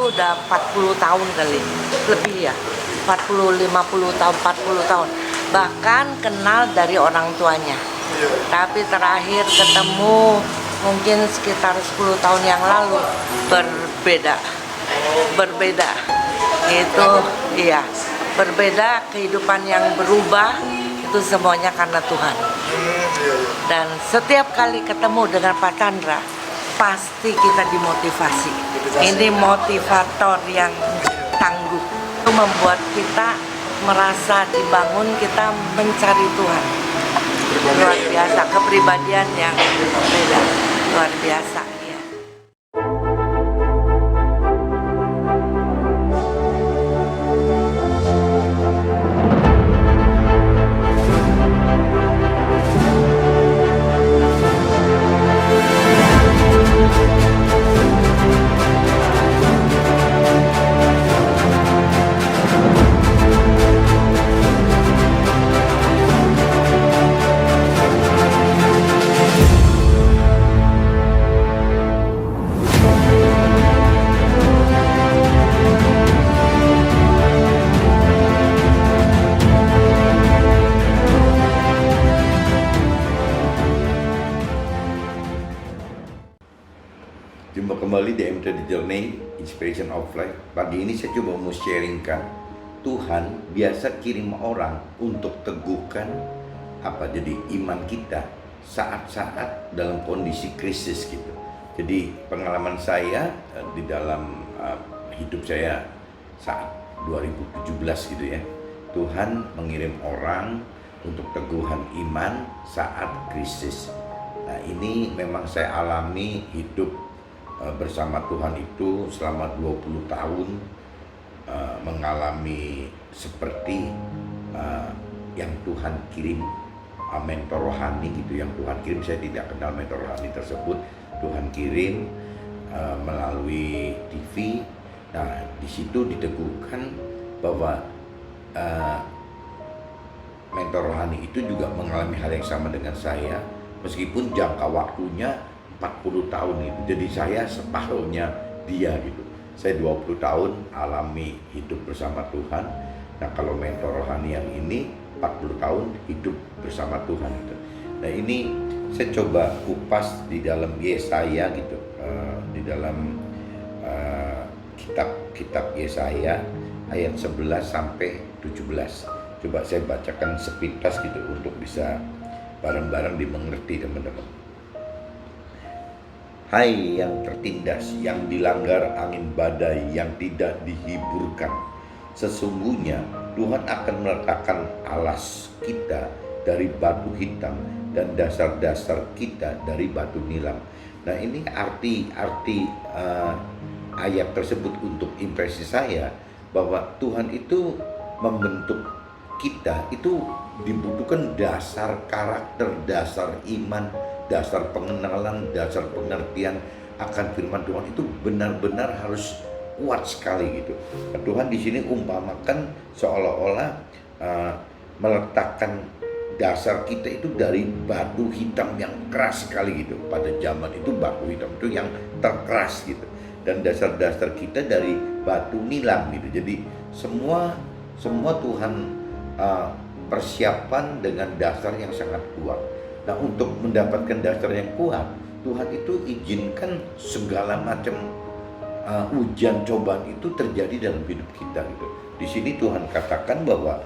tuh udah 40 tahun kali, lebih ya, 40, 50 tahun, 40 tahun. Bahkan kenal dari orang tuanya. Tapi terakhir ketemu mungkin sekitar 10 tahun yang lalu, berbeda. Itu iya, berbeda, kehidupan yang berubah, itu semuanya karena Tuhan. Dan setiap kali ketemu dengan Pak Chandra, pasti kita dimotivasi. Ini motivator yang tangguh. Itu membuat kita merasa dibangun, kita mencari Tuhan. Luar biasa, kepribadian yang beda, luar biasa. Ya. Jumpa kembali di MT The Journey Inspiration of Life. Pagi ini saya coba mau sharingkan, Tuhan biasa kirim orang untuk teguhkan jadi iman kita saat-saat dalam kondisi krisis gitu. Jadi pengalaman saya di dalam hidup saya saat 2017 gitu ya, Tuhan mengirim orang untuk teguhan iman saat krisis. Nah, ini memang saya alami hidup bersama Tuhan itu selama 20 tahun, mengalami seperti yang Tuhan kirim, mentor rohani gitu, yang Tuhan kirim. Saya tidak kenal mentor rohani tersebut, Tuhan kirim melalui TV. Nah, di situ diteguhkan bahwa mentor rohani itu juga mengalami hal yang sama dengan saya, meskipun jangka waktunya 40 tahun gitu. Jadi saya separuhnya dia gitu. Saya 20 tahun alami hidup bersama Tuhan. Nah, kalau mentor rohani yang ini 40 tahun hidup bersama Tuhan gitu. Nah, ini saya coba kupas di dalam Yesaya gitu, di dalam kitab Yesaya ayat 11 sampai 17. Coba saya bacakan sepintas gitu untuk bisa bareng-bareng dimengerti teman-teman. Hai yang tertindas, yang dilanggar angin badai, yang tidak dihiburkan. Sesungguhnya Tuhan akan meletakkan alas kita dari batu hitam dan dasar-dasar kita dari batu nilam. Nah, ini arti ayat tersebut untuk impresi saya bahwa Tuhan itu membentuk kita itu dibutuhkan dasar karakter, dasar iman, dasar pengenalan, dasar pengertian akan firman Tuhan itu benar-benar harus kuat sekali gitu. Nah, Tuhan di sini umpamakan seolah-olah meletakkan dasar kita itu dari batu hitam yang keras sekali gitu. Pada zaman itu batu hitam itu yang terkeras gitu. Dan dasar-dasar kita dari batu nilam gitu. Jadi semua Tuhan persiapan dengan dasar yang sangat kuat. Nah, untuk mendapatkan dasar yang kuat, Tuhan itu izinkan segala macam ujian cobaan itu terjadi dalam hidup kita gitu. Di sini Tuhan katakan bahwa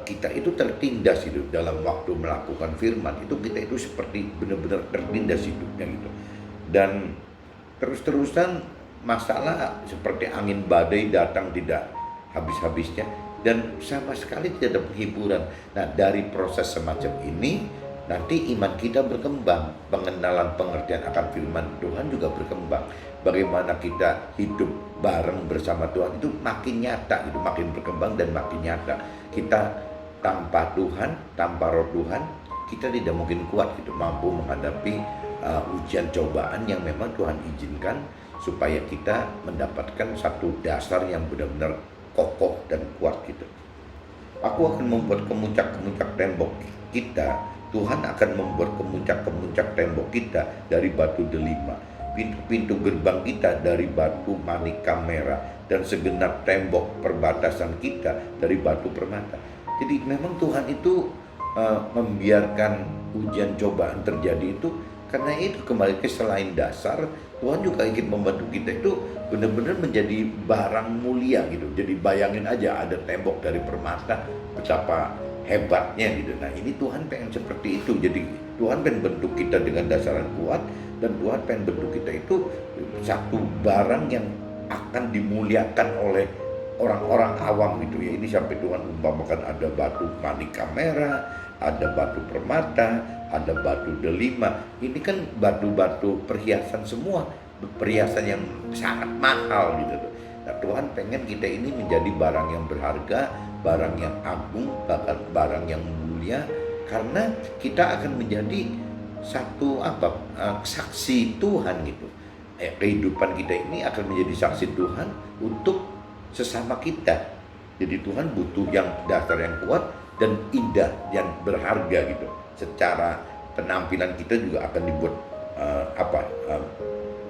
kita itu tertindas itu dalam waktu melakukan firman itu, kita itu seperti benar-benar tertindas hidupnya gitu. Dan terus-terusan masalah seperti angin badai datang tidak habis-habisnya dan sama sekali tidak ada penghiburan. Nah, dari proses semacam ini nanti iman kita berkembang, pengenalan pengertian akan firman Tuhan juga berkembang. Bagaimana kita hidup bareng bersama Tuhan itu makin nyata, itu makin berkembang dan makin nyata. Kita tanpa Tuhan, tanpa roh Tuhan, kita tidak mungkin kuat gitu, mampu menghadapi ujian cobaan yang memang Tuhan izinkan supaya kita mendapatkan satu dasar yang benar-benar kokoh dan kuat gitu. Aku akan membuat kemuncak-kemuncak tembok kita. Tuhan akan membuat kemuncak-kemuncak tembok kita dari batu delima. pintu-pintu gerbang kita dari batu manika merah, dan segenap tembok perbatasan kita dari batu permata. Jadi memang Tuhan itu membiarkan ujian cobaan terjadi itu karena itu kembali ke selain dasar, Tuhan juga ingin membantu kita itu benar-benar menjadi barang mulia gitu. Jadi bayangin aja ada tembok dari permata, betapa hebatnya gitu. Nah ini Tuhan pengen seperti itu. Jadi Tuhan pengen bentuk kita dengan dasar yang kuat, dan Tuhan pengen bentuk kita itu satu barang yang akan dimuliakan oleh orang-orang awam gitu ya. Ini sampai Tuhan umpamakan ada batu manika merah, ada batu permata, ada batu delima. Ini kan batu-batu perhiasan semua, perhiasan yang sangat mahal gitu. Nah, Tuhan pengen kita ini menjadi barang yang berharga, barang yang agung, bahkan barang yang mulia, karena kita akan menjadi satu saksi Tuhan gitu. Kehidupan kita ini akan menjadi saksi Tuhan untuk sesama kita. Jadi Tuhan butuh yang dasar yang kuat dan indah yang berharga gitu. Secara penampilan kita juga akan dibuat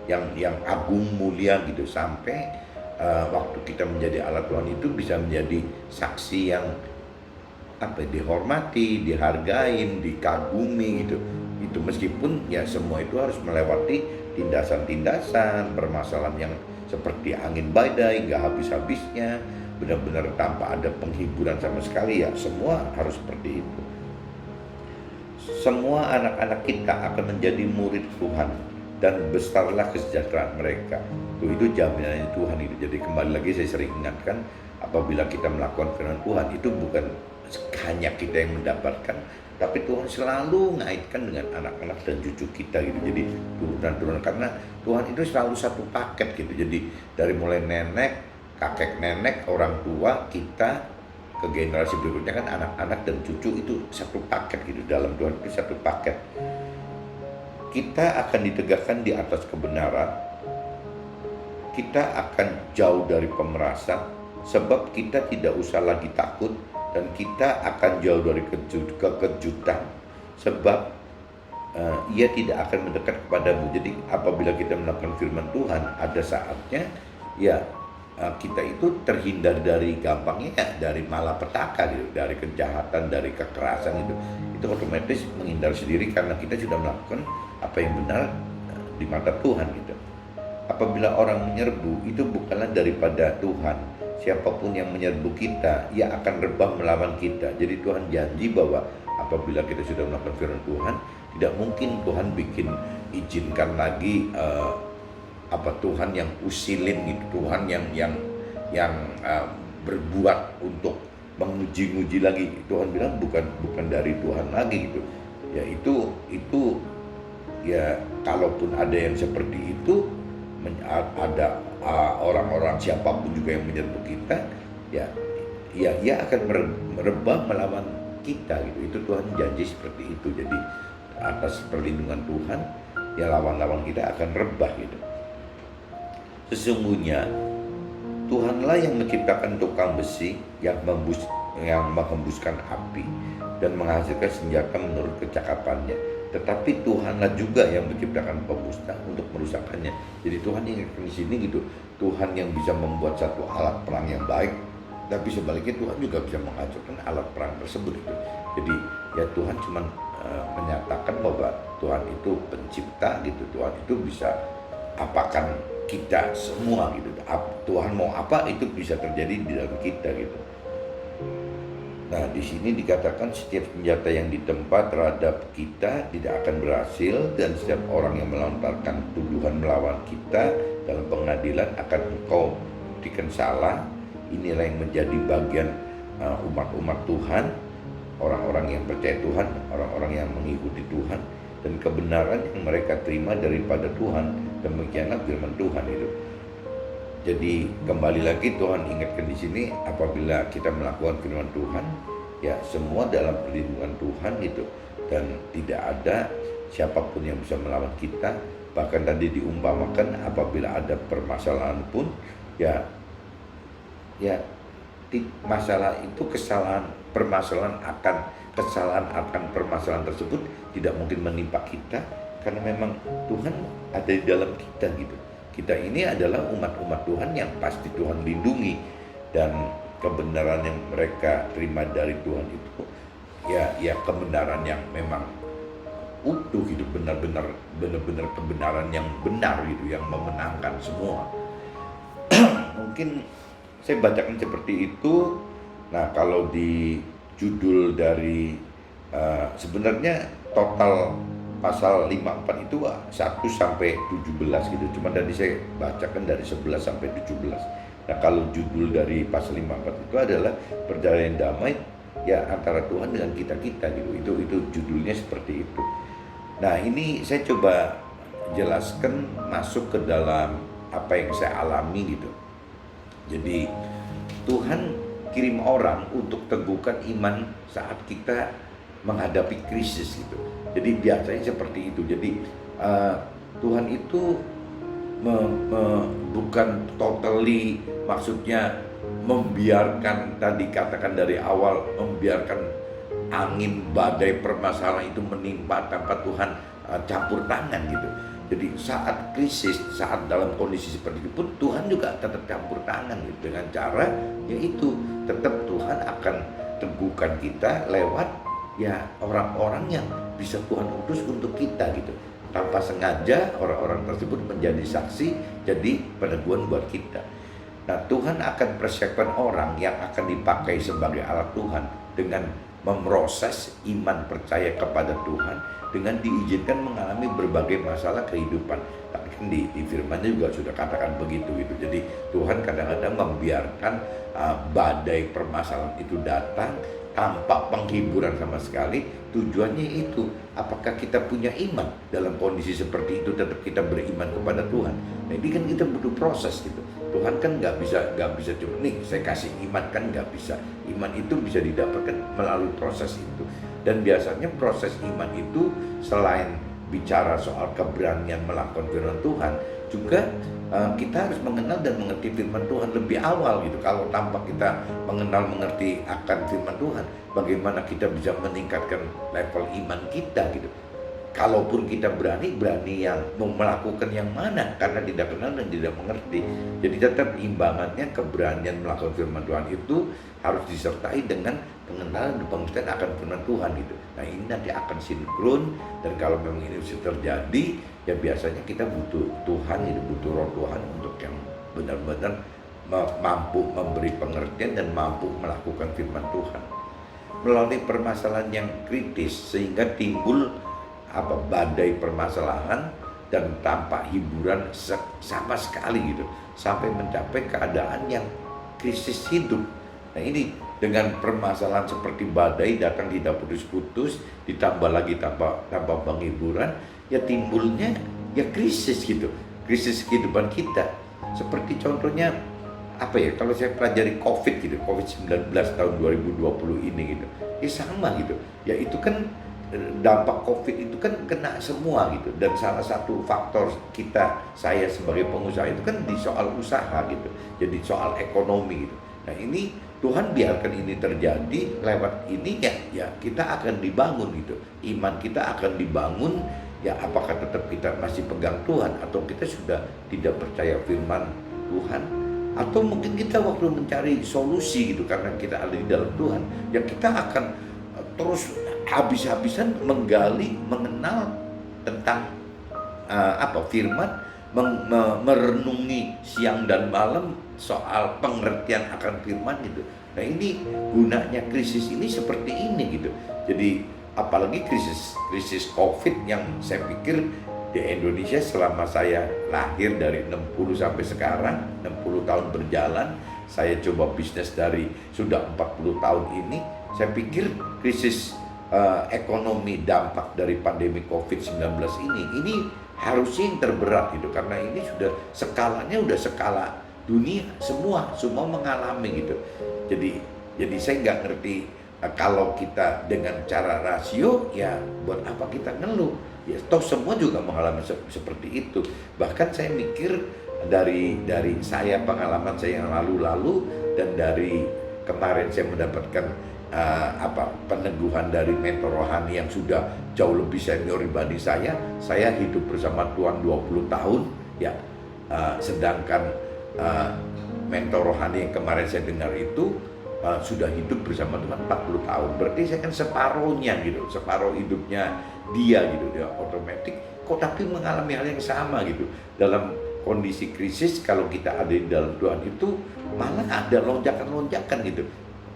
yang agung mulia gitu, sampai waktu kita menjadi alat Tuhan itu bisa menjadi saksi yang dihormati, dihargain, dikagumi gitu. Itu meskipun ya semua itu harus melewati tindasan-tindasan, permasalahan yang seperti angin badai nggak habis-habisnya, benar-benar tanpa ada penghiburan sama sekali ya, semua harus seperti itu. Semua anak-anak kita akan menjadi murid Tuhan dan besarlah kesejahteraan mereka. Itu jaminannya Tuhan itu. Jadi kembali lagi saya sering ingatkan, apabila kita melakukan firman Tuhan itu bukan hanya kita yang mendapatkan, tapi Tuhan selalu ngaitkan dengan anak-anak dan cucu kita gitu. Jadi turunan-turunan, karena Tuhan itu selalu satu paket gitu. Jadi dari mulai nenek, kakek nenek, orang tua kita ke generasi berikutnya kan anak-anak dan cucu itu satu paket gitu. Dalam Tuhan itu satu paket. Kita akan ditegakkan di atas kebenaran. Kita akan jauh dari pemerasan, sebab kita tidak usah lagi takut, dan kita akan jauh dari kekejutan, sebab ia tidak akan mendekat kepadamu. Jadi apabila kita melakukan firman Tuhan, ada saatnya ya kita itu terhindar dari gampangnya dari malapetaka gitu, dari kejahatan, dari kekerasan gitu. Itu otomatis menghindar sendiri karena kita sudah melakukan apa yang benar di mata Tuhan gitu. Apabila orang menyerbu, itu bukanlah daripada Tuhan. Siapapun yang menyerbu kita, ia akan rebah melawan kita. Jadi Tuhan janji bahwa apabila kita sudah melakukan firman Tuhan, tidak mungkin Tuhan izinkan lagi Tuhan yang usilin gitu, Tuhan yang berbuat untuk menguji-uji lagi. Tuhan bilang bukan dari Tuhan lagi gitu. Ya itu ya, kalaupun ada yang seperti itu, ada orang-orang siapapun juga yang menyerbu kita, ya ia akan merebah melawan kita gitu. Itu Tuhan janji seperti itu. Jadi atas perlindungan Tuhan, ya lawan-lawan kita akan rebah gitu. Sesungguhnya Tuhanlah yang menciptakan tukang besi yang menghembuskan api dan menghasilkan senjata menurut kecakapannya. Tetapi Tuhanlah juga yang menciptakan pemusnah untuk merusakkannya. Jadi Tuhan yang di sini gitu, Tuhan yang bisa membuat satu alat perang yang baik, tapi sebaliknya Tuhan juga bisa menghancurkan alat perang tersebut gitu. Jadi ya Tuhan cuma menyatakan bahwa Tuhan itu pencipta gitu. Tuhan itu bisa apakan kita semua gitu. Tuhan mau apa itu bisa terjadi di dalam kita gitu. Nah, di sini dikatakan setiap senjata yang ditempa terhadap kita tidak akan berhasil, dan setiap orang yang melontarkan tuduhan melawan kita dalam pengadilan akan engkau buktikan salah. Inilah yang menjadi bagian umat-umat Tuhan, orang-orang yang percaya Tuhan, orang-orang yang mengikuti Tuhan, dan kebenaran yang mereka terima daripada Tuhan. Demikianlah firman Tuhan itu. Jadi kembali lagi Tuhan ingatkan di sini, apabila kita melakukan firman Tuhan, ya semua dalam perlindungan Tuhan itu, dan tidak ada siapapun yang bisa melawan kita. Bahkan tadi diumpamakan apabila ada permasalahan pun, ya masalah itu kesalahan akan permasalahan tersebut tidak mungkin menimpa kita, karena memang Tuhan ada di dalam kita gitu. Kita ini adalah umat-umat Tuhan yang pasti Tuhan lindungi, dan kebenaran yang mereka terima dari Tuhan itu ya kebenaran yang memang utuh gitu, benar-benar kebenaran yang benar gitu, yang memenangkan semua. Mungkin saya bacakan seperti itu. Nah, kalau di judul dari sebenarnya total pasal 54 itu 1 sampai 17 gitu. Cuma tadi saya bacakan dari 11 sampai 17. Nah, kalau judul dari pasal 54 itu adalah perjanjian damai ya antara Tuhan dengan kita-kita gitu. Itu judulnya seperti itu. Nah, ini saya coba jelaskan masuk ke dalam apa yang saya alami gitu. Jadi Tuhan kirim orang untuk teguhkan iman saat kita menghadapi krisis gitu. Jadi biasanya seperti itu. Jadi Tuhan itu bukan totally, maksudnya membiarkan, tadi katakan dari awal, membiarkan angin badai permasalahan itu menimpa tanpa Tuhan campur tangan gitu. Jadi saat krisis, saat dalam kondisi seperti itu pun Tuhan juga tetap campur tangan gitu, dengan cara yaitu tetap Tuhan akan teguhkan kita lewat ya orang-orang yang bisa Tuhan utus untuk kita gitu. Tanpa sengaja orang-orang tersebut menjadi saksi, jadi peneguhan buat kita. Nah, Tuhan akan persiapkan orang yang akan dipakai sebagai alat Tuhan dengan memproses iman percaya kepada Tuhan, dengan diizinkan mengalami berbagai masalah kehidupan. Tapi kan di firman-Nya juga sudah katakan begitu gitu. Jadi Tuhan kadang-kadang membiarkan badai permasalahan itu datang tanpa penghiburan sama sekali. Tujuannya itu, apakah kita punya iman dalam kondisi seperti itu, tetap kita beriman kepada Tuhan. Nah, ini kan kita butuh proses gitu. Tuhan kan nggak bisa cuma nih saya kasih iman, kan nggak bisa. Iman itu bisa didapatkan melalui proses itu. Dan biasanya proses iman itu selain bicara soal keberanian melakukan firman Tuhan, juga kita harus mengenal dan mengerti firman Tuhan lebih awal gitu. Kalau tanpa kita mengerti akan firman Tuhan, bagaimana kita bisa meningkatkan level iman kita gitu. Kalaupun kita berani yang mau melakukan yang mana, karena tidak kenal dan tidak mengerti. Jadi tetap imbangannya keberanian melakukan firman Tuhan itu harus disertai dengan pengenalan dan pengertian akan firman Tuhan gitu. Nah, ini nanti akan sinkron, dan kalau memang ini sudah terjadi, ya biasanya kita butuh Tuhan, itu butuh Roh Tuhan untuk yang benar-benar mampu memberi pengertian dan mampu melakukan firman Tuhan. Melalui permasalahan yang kritis sehingga timbul badai permasalahan dan tanpa hiburan sama sekali gitu, sampai mencapai keadaan yang krisis hidup. Nah, ini dengan permasalahan seperti badai datang tidak putus-putus, ditambah lagi tanpa penghiburan, ya timbulnya ya krisis gitu, krisis kehidupan kita. Seperti contohnya kalau saya pelajari COVID-19 tahun 2020 ini gitu, ya sama gitu. Ya itu kan dampak COVID itu kan kena semua gitu, dan salah satu faktor saya sebagai pengusaha itu kan di soal usaha gitu, jadi soal ekonomi gitu. Nah, ini Tuhan biarkan ini terjadi, lewat ini ya kita akan dibangun gitu, iman kita akan dibangun. Ya apakah tetap kita masih pegang Tuhan, atau kita sudah tidak percaya firman Tuhan, atau mungkin kita waktu mencari solusi gitu karena kita ada di dalam Tuhan, ya kita akan terus habis-habisan menggali, mengenal tentang firman, merenungi siang dan malam soal pengertian akan firman gitu. Nah, ini gunanya krisis ini seperti ini gitu. Jadi apalagi krisis COVID yang saya pikir di Indonesia selama saya lahir dari 60 sampai sekarang, 60 tahun berjalan, saya coba bisnis dari sudah 40 tahun ini, saya pikir krisis ekonomi dampak dari pandemi COVID-19 ini harusnya yang terberat gitu, karena ini sudah skalanya skala dunia, semua mengalami gitu. Jadi saya nggak ngerti, kalau kita dengan cara rasio, ya buat apa kita ngeluh? Ya toh semua juga mengalami seperti itu. Bahkan saya mikir dari pengalaman saya yang lalu-lalu, dan dari kemarin saya mendapatkan peneguhan dari mentor rohani yang sudah jauh lebih senior dibanding saya hidup bersama Tuhan 20 tahun ya. Sedangkan mentor rohani yang kemarin saya dengar itu sudah hidup bersama Tuhan 40 tahun. Berarti saya kan separuhnya gitu, separuh hidupnya dia gitu, dia otomatis kok tapi mengalami hal yang sama gitu. Dalam kondisi krisis kalau kita ada di dalam Tuhan itu malah ada lonjakan-lonjakan gitu.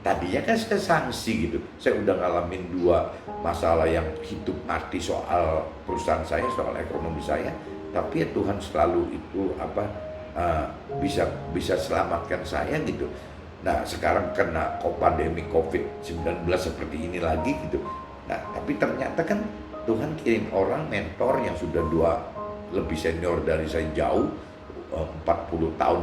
Tadinya kan saya sanksi gitu, saya udah ngalamin 2 masalah yang hidup mati soal perusahaan saya, soal ekonomi saya, tapi ya Tuhan selalu itu bisa selamatkan saya gitu. Nah sekarang kena pandemi COVID-19 seperti ini lagi gitu. Nah tapi ternyata kan Tuhan kirim orang mentor yang sudah lebih senior dari saya jauh, 40 tahun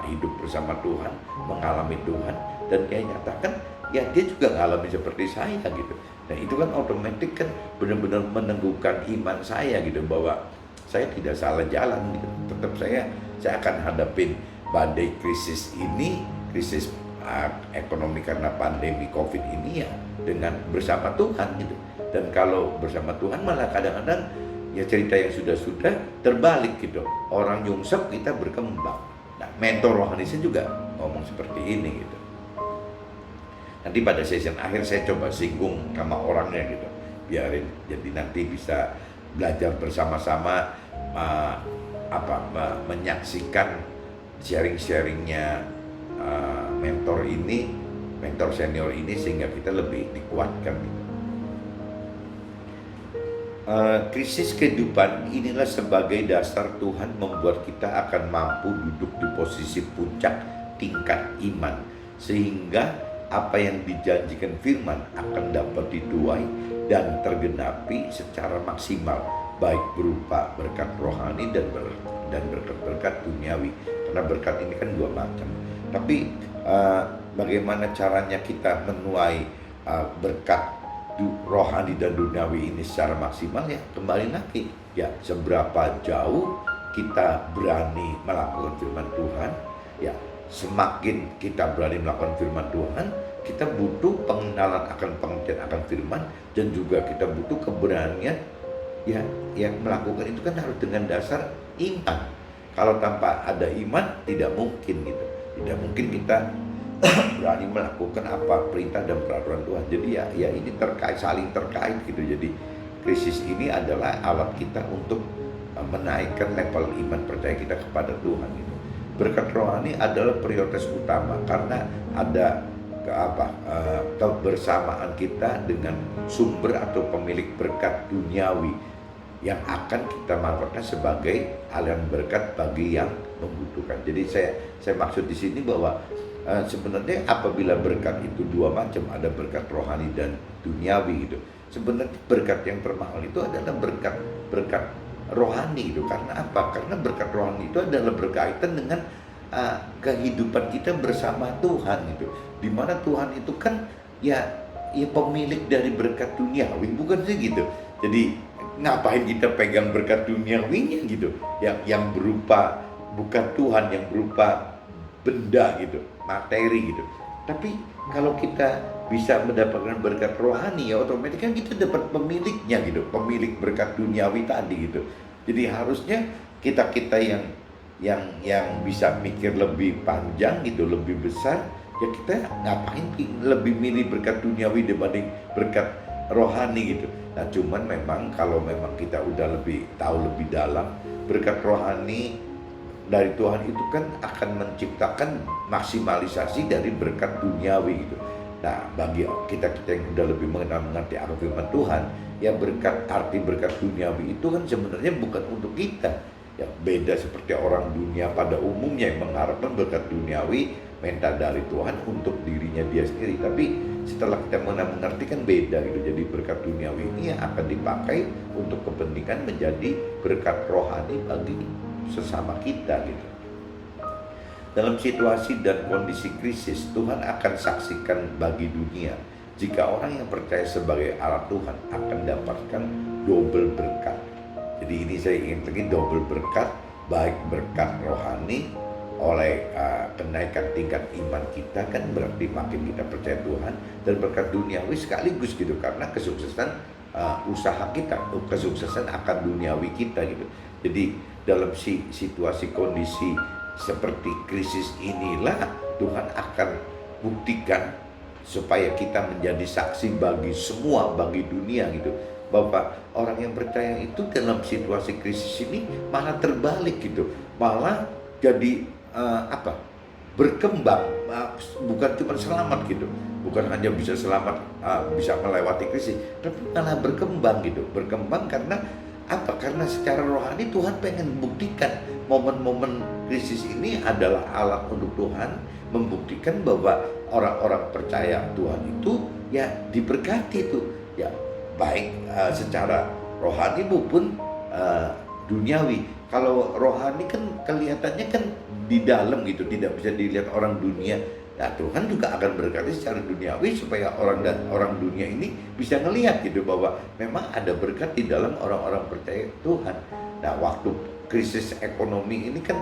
hidup bersama Tuhan, mengalami Tuhan, dan dia nyatakan ya dia juga mengalami seperti saya gitu. Nah itu kan otomatis kan benar-benar meneguhkan iman saya gitu, bahwa saya tidak salah jalan gitu. Tetap saya akan hadapin badai krisis ini, krisis ekonomi karena pandemi COVID ini ya dengan bersama Tuhan gitu. Dan kalau bersama Tuhan malah kadang-kadang ya cerita yang sudah terbalik gitu. Orang nyungsep, kita berkembang. Nah, mentor rohani saya juga ngomong seperti ini gitu. Nanti pada session akhir saya coba singgung sama orangnya gitu. Biarin jadi nanti bisa belajar bersama-sama menyaksikan sharing-sharingnya mentor senior ini sehingga kita lebih dikuatkan gitu. Krisis kehidupan inilah sebagai dasar Tuhan membuat kita akan mampu duduk di posisi puncak tingkat iman, sehingga apa yang dijanjikan firman akan dapat dituai dan tergenapi secara maksimal, baik berupa berkat rohani dan berkat-berkat duniawi. Karena berkat ini kan 2 macam. Tapi bagaimana caranya kita menuai berkat rohani dan duniawi ini secara maksimal? Ya kembali lagi ya, seberapa jauh kita berani melakukan firman Tuhan ya. Semakin kita berani melakukan firman Tuhan, kita butuh pengenalan akan pengertian akan firman, dan juga kita butuh keberanian ya melakukan itu kan harus dengan dasar iman. Kalau tanpa ada iman tidak mungkin gitu. Tidak mungkin kita berani melakukan apa perintah dan peraturan Tuhan. Jadi ya ini saling terkait gitu. Jadi krisis ini adalah alat kita untuk menaikkan level iman percaya kita kepada Tuhan gitu. Berkat rohani adalah prioritas utama karena ada kebersamaan kita dengan sumber atau pemilik berkat duniawi yang akan kita manfaatkan sebagai aliran berkat bagi yang membutuhkan. Jadi saya maksud di sini bahwa sebenarnya apabila berkat itu 2 macam, ada berkat rohani dan duniawi gitu. Sebenarnya berkat yang termahal itu adalah berkat rohani itu. Karena apa? Karena berkat rohani itu adalah berkaitan dengan kehidupan kita bersama Tuhan gitu. Dimana Tuhan itu kan ya pemilik dari berkat duniawi, bukan sih gitu. Jadi ngapain kita pegang berkat duniawinya gitu, yang berupa bukan Tuhan, yang berupa benda gitu, materi gitu. Tapi kalau kita bisa mendapatkan berkat rohani ya otomatis kan kita dapat pemiliknya gitu, pemilik berkat duniawi tadi gitu. Jadi harusnya kita yang bisa mikir lebih panjang gitu, lebih besar, ya kita ngapain lebih milih berkat duniawi dibanding berkat rohani gitu. Nah cuman memang kalau memang kita udah lebih tahu lebih dalam, berkat rohani dari Tuhan itu kan akan menciptakan maksimalisasi dari berkat duniawi gitu. Nah bagi kita yang udah lebih mengerti akan firman Tuhan, ya arti berkat duniawi itu kan sebenarnya bukan untuk kita. Ya beda seperti orang dunia pada umumnya yang mengharapkan berkat duniawi minta dari Tuhan untuk dirinya dia sendiri. Tapi setelah kita mengerti kan beda gitu. Jadi berkat duniawi ini yang akan dipakai untuk kepentingan menjadi berkat rohani bagi sesama kita gitu. Dalam situasi dan kondisi krisis, Tuhan akan saksikan bagi dunia jika orang yang percaya sebagai alat Tuhan akan dapatkan double berkat. Jadi ini saya ingin lagi double berkat, baik berkat rohani oleh kenaikan tingkat iman kita kan berarti makin kita percaya Tuhan dan berkat duniawi sekaligus gitu, karena kesuksesan usaha kita, kesuksesan akan duniawi kita gitu. Jadi dalam situasi kondisi seperti krisis inilah Tuhan akan buktikan supaya kita menjadi saksi bagi semua, bagi dunia gitu, bahwa orang yang percaya itu dalam situasi krisis ini malah terbalik gitu, malah jadi berkembang, bukan cuma selamat gitu, bukan hanya bisa selamat, bisa melewati krisis, tapi malah berkembang gitu, berkembang karena apa? Karena secara rohani Tuhan pengen buktikan momen-momen krisis ini adalah alat untuk Tuhan membuktikan bahwa orang-orang percaya Tuhan itu ya diberkati itu ya, baik secara rohani maupun duniawi. Kalau rohani kan kelihatannya kan di dalam gitu, tidak bisa dilihat orang dunia. Nah, Tuhan juga akan berkati secara duniawi supaya orang dunia ini bisa ngelihat gitu bahwa memang ada berkat di dalam orang-orang percaya Tuhan. Nah, waktu krisis ekonomi ini kan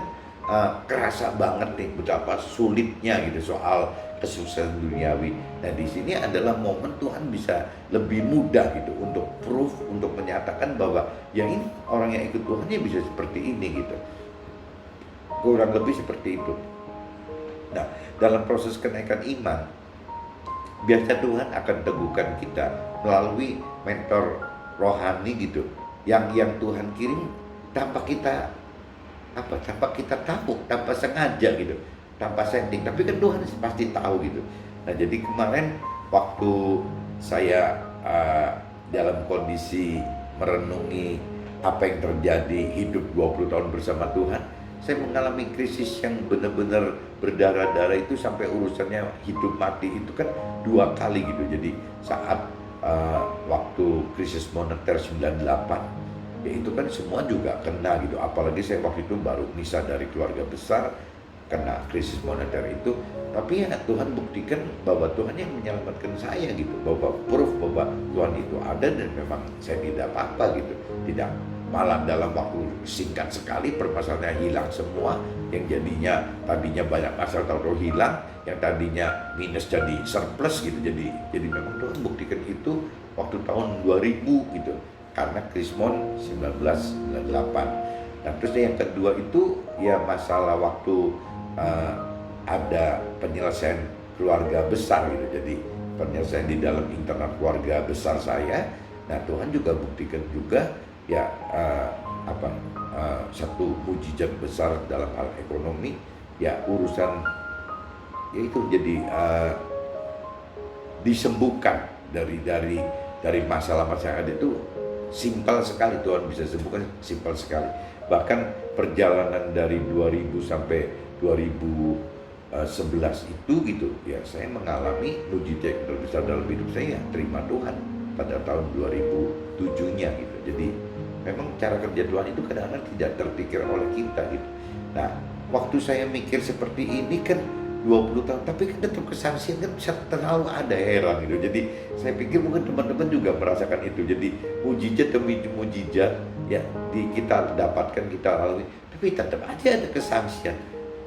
kerasa banget nih betapa sulitnya gitu soal kesuksesan duniawi. Nah, di sini adalah momen Tuhan bisa lebih mudah gitu untuk proof, untuk menyatakan bahwa yang ini orang yang ikut Tuhan ya bisa seperti ini gitu. Kurang lebih seperti itu. Nah, dalam proses kenaikan iman, biasa Tuhan akan teguhkan kita melalui mentor rohani gitu, yang Tuhan kirim tanpa kita tahu, tanpa sengaja gitu, tanpa setting, tapi kan Tuhan pasti tahu gitu. Nah, jadi kemarin waktu saya dalam kondisi merenungi apa yang terjadi hidup 20 tahun bersama Tuhan, saya mengalami krisis yang benar-benar berdarah-darah itu, sampai urusannya hidup mati itu kan 2 kali gitu. Jadi saat waktu krisis moneter 98, ya itu kan semua juga kena gitu, apalagi saya waktu itu baru misah dari keluarga besar, kena krisis moneter itu. Tapi ya Tuhan buktikan bahwa Tuhan yang menyelamatkan saya gitu, bahwa proof bahwa Tuhan itu ada dan memang saya tidak apa-apa gitu, tidak, malah dalam waktu singkat sekali permasalahannya hilang semua, yang tadinya banyak masalah tahu hilang, yang tadinya minus jadi surplus gitu. Jadi memang Tuhan buktikan itu waktu tahun 2000 gitu, karena Krismon 1998. Nah, terus yang kedua itu ya masalah waktu ada penyelesaian keluarga besar gitu. Jadi penyelesaian di dalam internal keluarga besar saya. Nah, Tuhan juga buktikan juga ya satu mujizat besar dalam hal ekonomi, ya urusan ya itu jadi disembuhkan dari masalah-masalah yang ada itu. Simpel sekali Tuhan bisa sembuhkan, simpel sekali. Bahkan perjalanan dari 2000 sampai 2011 itu gitu ya, saya mengalami mujizat terbesar dalam hidup saya, terima Tuhan pada tahun 2007-nya gitu. Jadi memang cara kerja Tuhan itu kadang-kadang tidak terpikir oleh kita gitu. Nah, waktu saya mikir seperti ini kan 20 tahun, tapi kan tetap kesaksian kan bisa terlalu ada, heran gitu. Jadi saya pikir mungkin teman-teman juga merasakan itu. Jadi mujizat demi mujizat ya kita dapatkan, kita lalui, tapi tetap aja ada kesaksian.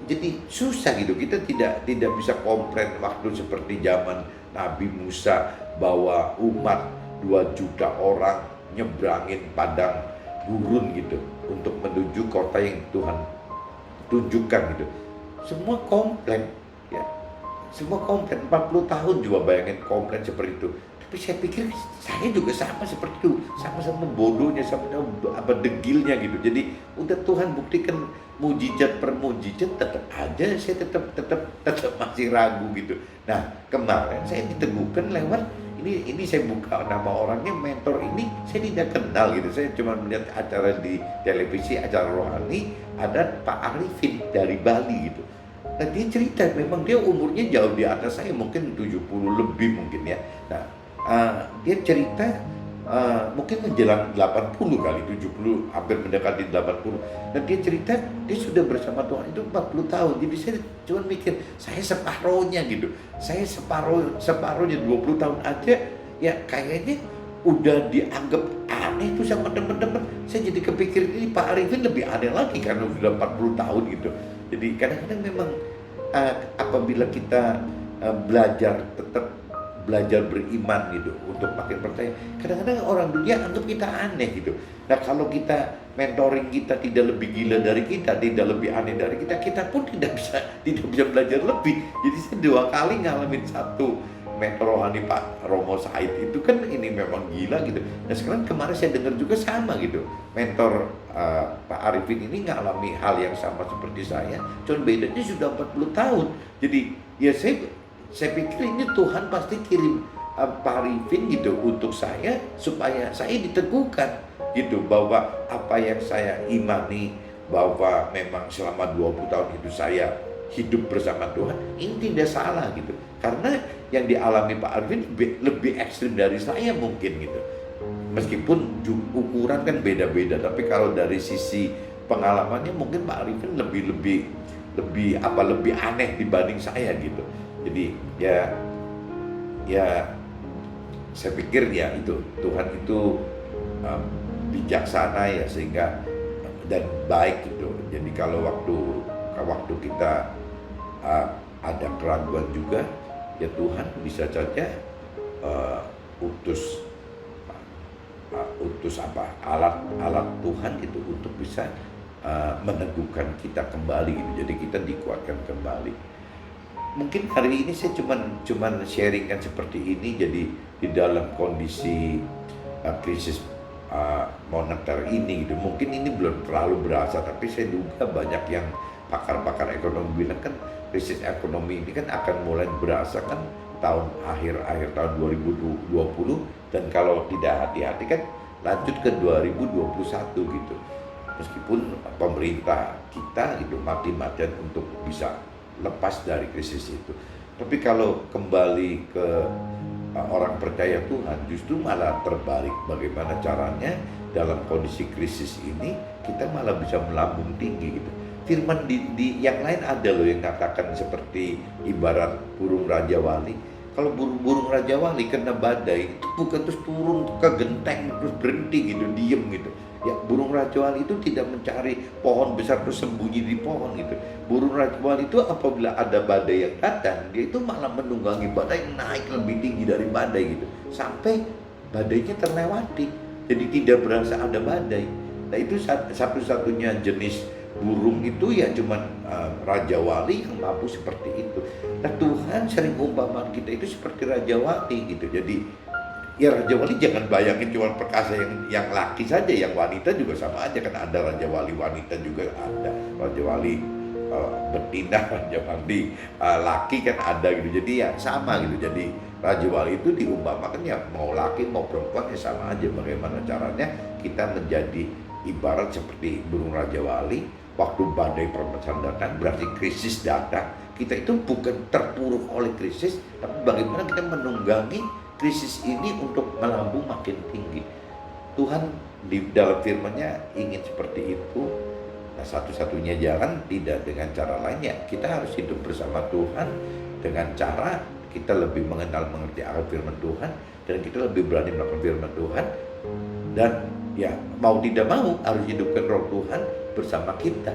Jadi susah gitu, kita tidak bisa komplain waktu seperti zaman Nabi Musa bawa umat 2 juta orang nyebrangin padang gurun gitu untuk menuju kota yang Tuhan tunjukkan gitu. Semua komplain ya, semua komplain. 40 tahun juga bayangin komplain seperti itu. Tapi saya pikir saya juga sama seperti itu, sama-sama bodohnya, sama-sama degilnya gitu. Jadi udah Tuhan buktikan mujizat per mujizat, tetap aja saya tetap masih ragu gitu. Nah, kemarin saya diteguhkan lewat ini saya buka nama orangnya, mentor ini saya tidak kenal gitu. Saya cuma melihat acara di televisi, acara rohani, ada Pak Arifin dari Bali gitu. Nah, dia cerita memang dia umurnya jauh di atas saya, mungkin 70 lebih mungkin ya. Nah, dia cerita mungkin menjelang 80 kali, 70 hampir mendekati 80. Dan dia cerita dia sudah bersama Tuhan itu 40 tahun. Jadi saya cuma mikir, saya separohnya gitu. Saya separohnya 20 tahun aja ya kayaknya udah dianggap aneh tuh sama teman-teman. Saya jadi kepikir ini Pak Arifin lebih aneh lagi karena sudah 40 tahun gitu. Jadi kadang-kadang memang apabila kita tetap belajar beriman gitu untuk makin percaya, kadang-kadang orang dunia anggap kita aneh gitu. Nah kalau kita mentoring kita tidak lebih gila dari kita, tidak lebih aneh dari kita, kita pun tidak bisa belajar lebih. Jadi saya 2 kali ngalamin satu mentor rohani Pak Romo Said itu kan ini memang gila gitu. Nah sekarang kemarin saya dengar juga sama gitu, mentor Pak Arifin ini ngalami hal yang sama seperti saya, cuma bedanya sudah 40 tahun. Jadi ya saya pikir ini Tuhan pasti kirim Pak Arifin gitu untuk saya supaya saya diteguhkan gitu, bahwa apa yang saya imani bahwa memang selama 20 tahun itu saya hidup bersama Tuhan ini tidak salah gitu. Karena yang dialami Pak Arifin lebih ekstrim dari saya mungkin gitu. Meskipun ukuran kan beda-beda, tapi kalau dari sisi pengalamannya mungkin Pak Arifin lebih aneh dibanding saya gitu. Jadi ya saya pikir ya itu Tuhan itu bijaksana ya, sehingga dan baik gitu. Jadi kalau waktu kita ada keraguan juga, ya Tuhan bisa saja utus alat Tuhan itu untuk bisa meneguhkan kita kembali gitu. Jadi kita dikuatkan kembali. Mungkin hari ini saya cuman sharingkan seperti ini. Jadi di dalam kondisi krisis moneter ini gitu, mungkin ini belum terlalu berasa, tapi saya duga banyak yang pakar-pakar ekonomi bilang kan krisis ekonomi ini kan akan mulai berasa kan akhir tahun 2020, dan kalau tidak hati-hati kan lanjut ke 2021 gitu. Meskipun pemerintah kita gitu mati-matian untuk bisa lepas dari krisis itu, tapi kalau kembali ke orang percaya Tuhan justru malah terbalik. Bagaimana caranya dalam kondisi krisis ini kita malah bisa melambung tinggi gitu. Firman di yang lain ada loh yang katakan seperti ibarat burung Raja Wali. Kalau burung Raja Wali kena badai itu bukan terus turun ke genteng terus berhenti gitu, diem gitu. Ya burung Raja Wali itu tidak mencari pohon besar terus sembunyi di pohon gitu. Burung Raja Wali itu apabila ada badai yang datang, dia itu malah menunggangi badai yang naik lebih tinggi dari badai gitu, sampai badainya terlewati. Jadi tidak berasa ada badai. Nah itu satu-satunya jenis burung itu ya cuman Raja Wali yang mampu seperti itu. Nah Tuhan sering umpamaan kita itu seperti Raja Wali gitu. Jadi ya Raja Wali jangan bayangin cuma perkasa yang laki saja, yang wanita juga sama aja kan, ada Raja Wali wanita juga ada, Raja Wali betina, Raja Wali laki kan ada gitu. Jadi ya sama gitu. Jadi Raja Wali itu diumpamakan ya mau laki mau perempuan ya sama aja. Bagaimana caranya kita menjadi ibarat seperti burung Raja Wali. Waktu badai permasalahan datang berarti krisis datang, kita itu bukan terpuruk oleh krisis, tapi bagaimana kita menunggangi krisis ini untuk melambung makin tinggi. Tuhan di dalam firman-Nya ingin seperti itu. Nah satu-satunya jalan tidak dengan cara lainnya, kita harus hidup bersama Tuhan dengan cara kita lebih mengerti akan firman Tuhan, dan kita lebih berani melakukan firman Tuhan, dan ya mau tidak mau harus hidupkan roh Tuhan bersama kita.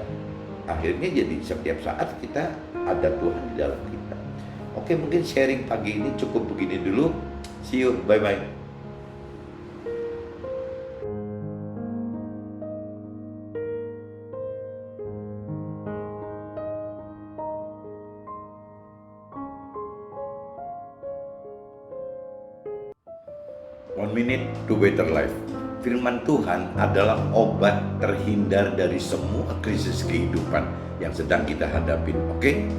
Akhirnya jadi setiap saat kita ada Tuhan di dalam kita. Oke, mungkin sharing pagi ini cukup begini dulu. See you, bye-bye. One minute to better life. Firman Tuhan adalah obat terhindar dari semua krisis kehidupan yang sedang kita hadapin. Oke?